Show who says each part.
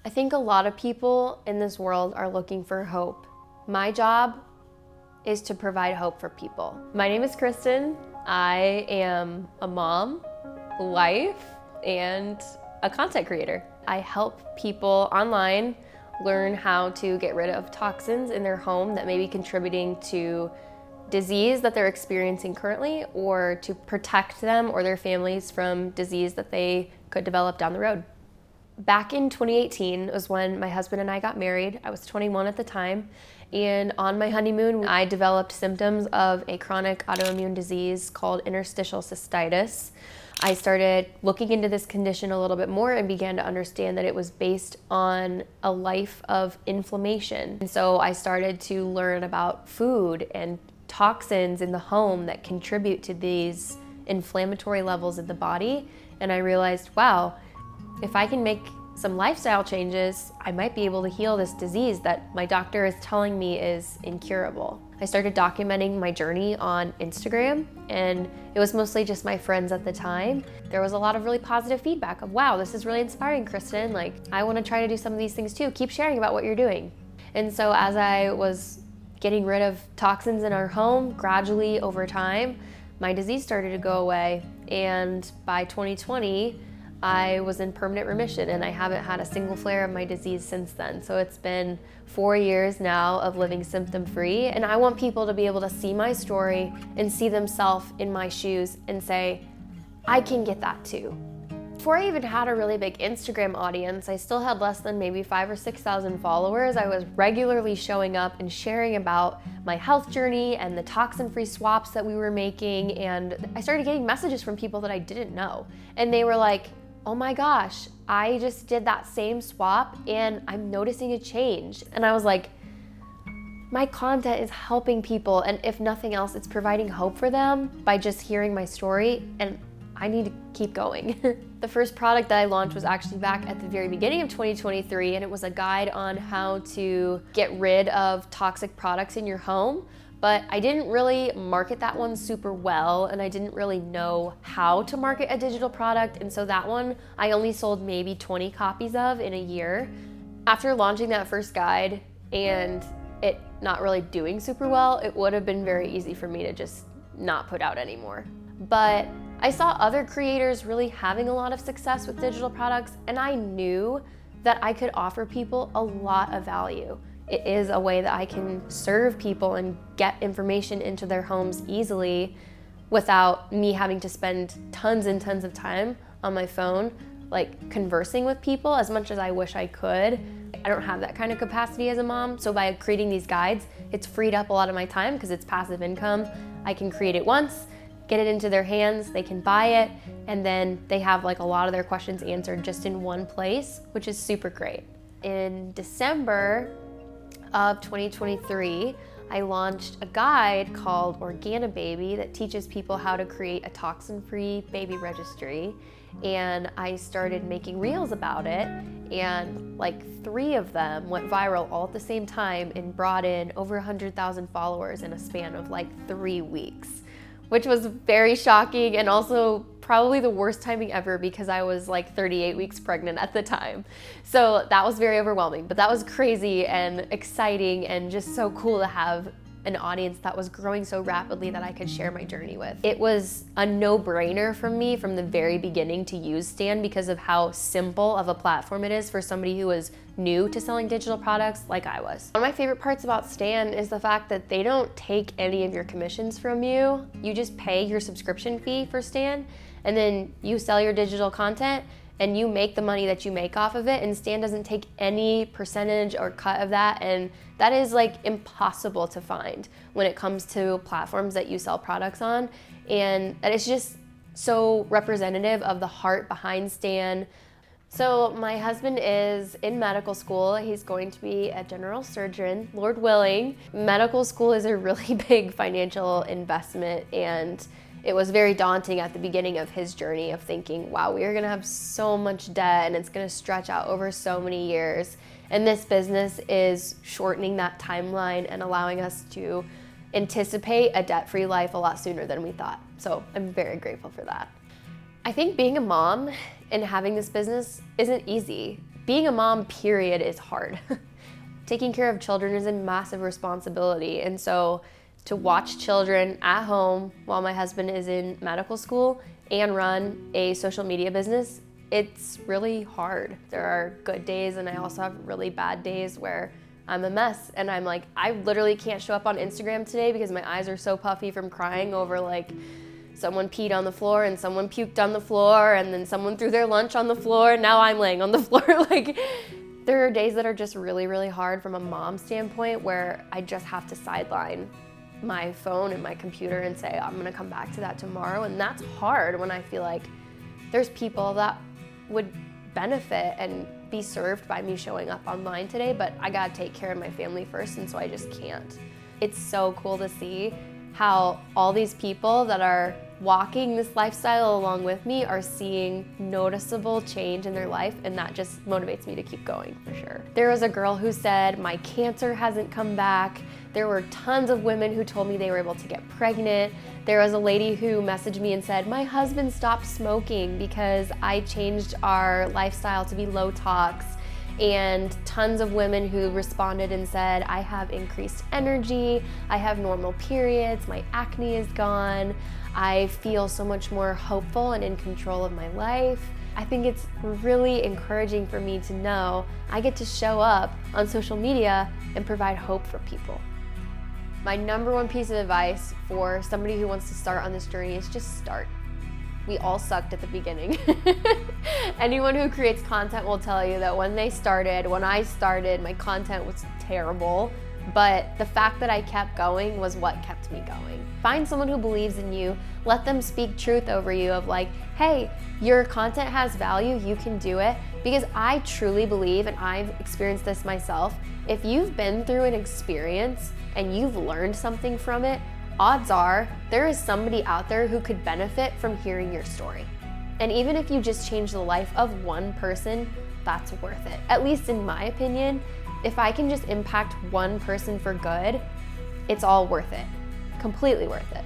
Speaker 1: I think a lot of people in this world are looking for hope. My job is to provide hope for people. My name is Kristen. I am a mom, wife, and a content creator. I help people online learn how to get rid of toxins in their home that may be contributing to disease that they're experiencing currently, or to protect them or their families from disease that they could develop down the road. Back in 2018 was when my husband and I got married. I was 21 at the time, and on my honeymoon, I developed symptoms of a chronic autoimmune disease called interstitial cystitis. I started looking into this condition a little bit more and began to understand that it was based on a life of inflammation. And so I started to learn about food and toxins in the home that contribute to these inflammatory levels in the body. And I realized, wow, if I can make some lifestyle changes, I might be able to heal this disease that my doctor is telling me is incurable. I started documenting my journey on Instagram, and it was mostly just my friends at the time. There was a lot of really positive feedback of, wow, this is really inspiring, Kristen. Like, I want to try to do some of these things too. Keep sharing about what you're doing. And so as I was getting rid of toxins in our home, gradually over time, my disease started to go away. And by 2020, I was in permanent remission, and I haven't had a single flare of my disease since then. So it's been 4 years now of living symptom-free, and I want people to be able to see my story and see themselves in my shoes and say, I can get that too. Before I even had a really big Instagram audience, I still had less than maybe 5,000 or 6,000 followers. I was regularly showing up and sharing about my health journey and the toxin-free swaps that we were making, and I started getting messages from people that I didn't know, and they were like, oh my gosh, I just did that same swap and I'm noticing a change. And I was like, my content is helping people, and if nothing else, it's providing hope for them by just hearing my story, and I need to keep going. The first product that I launched was actually back at the very beginning of 2023, and it was a guide on how to get rid of toxic products in your home. But I didn't really market that one super well, and I didn't really know how to market a digital product, and so that one I only sold maybe 20 copies of in a year. After launching that first guide and it not really doing super well, it would have been very easy for me to just not put out anymore. But I saw other creators really having a lot of success with digital products, and I knew that I could offer people a lot of value. It is a way that I can serve people and get information into their homes easily without me having to spend tons and tons of time on my phone, like conversing with people as much as I wish I could. I don't have that kind of capacity as a mom, so by creating these guides, it's freed up a lot of my time because it's passive income. I can create it once, get it into their hands, they can buy it, and then they have like a lot of their questions answered just in one place, which is super great. In December of 2023, I launched a guide called Organi-Baby that teaches people how to create a toxin-free baby registry, and I started making reels about it, and like 3 of them went viral all at the same time and brought in over 100,000 followers in a span of like 3 weeks, which was very shocking and also probably the worst timing ever because I was like 38 weeks pregnant at the time. So that was very overwhelming, but that was crazy and exciting and just so cool to have an audience that was growing so rapidly that I could share my journey with. It was a no-brainer for me from the very beginning to use Stan because of how simple of a platform it is for somebody who is new to selling digital products like I was. One of my favorite parts about Stan is the fact that they don't take any of your commissions from you. You just pay your subscription fee for Stan, and then you sell your digital content and you make the money that you make off of it, and Stan doesn't take any percentage or cut of that, and that is like impossible to find when it comes to platforms that you sell products on, and that is just so representative of the heart behind Stan. So my husband is in medical school. He's going to be a general surgeon, Lord willing. Medical school is a really big financial investment, and it was very daunting at the beginning of his journey of thinking, wow, we are gonna have so much debt and it's gonna stretch out over so many years. And this business is shortening that timeline and allowing us to anticipate a debt-free life a lot sooner than we thought. So I'm very grateful for that. I think being a mom and having this business isn't easy. being a mom, period, is hard. Taking care of children is a massive responsibility. And so to watch children at home while my husband is in medical school and run a social media business, it's really hard. There are good days, and I also have really bad days where I'm a mess and I'm like, I literally can't show up on Instagram today because my eyes are so puffy from crying over like someone peed on the floor and someone puked on the floor and then someone threw their lunch on the floor and now I'm laying on the floor. Like, there are days that are just really, really hard from a mom standpoint where I just have to sideline my phone and my computer and say, I'm gonna come back to that tomorrow. And that's hard when I feel like there's people that would benefit and be served by me showing up online today, but I gotta take care of my family first, and so I just can't. It's so cool to see how all these people that are walking this lifestyle along with me are seeing noticeable change in their life, and that just motivates me to keep going for sure. There was a girl who said, my cancer hasn't come back. There were tons of women who told me they were able to get pregnant. There was a lady who messaged me and said, my husband stopped smoking because I changed our lifestyle to be low tox. And tons of women who responded and said, I have increased energy, I have normal periods, my acne is gone, I feel so much more hopeful and in control of my life. I think it's really encouraging for me to know I get to show up on social media and provide hope for people. My number one piece of advice for somebody who wants to start on this journey is just start. We all sucked at the beginning. Anyone who creates content will tell you that when I started, my content was terrible, but the fact that I kept going was what kept me going. Find someone who believes in you, let them speak truth over you of like, hey, your content has value, you can do it. Because I truly believe, and I've experienced this myself, if you've been through an experience and you've learned something from it, odds are there is somebody out there who could benefit from hearing your story. And even if you just change the life of one person, that's worth it. At least in my opinion, if I can just impact one person for good, it's all worth it. Completely worth it.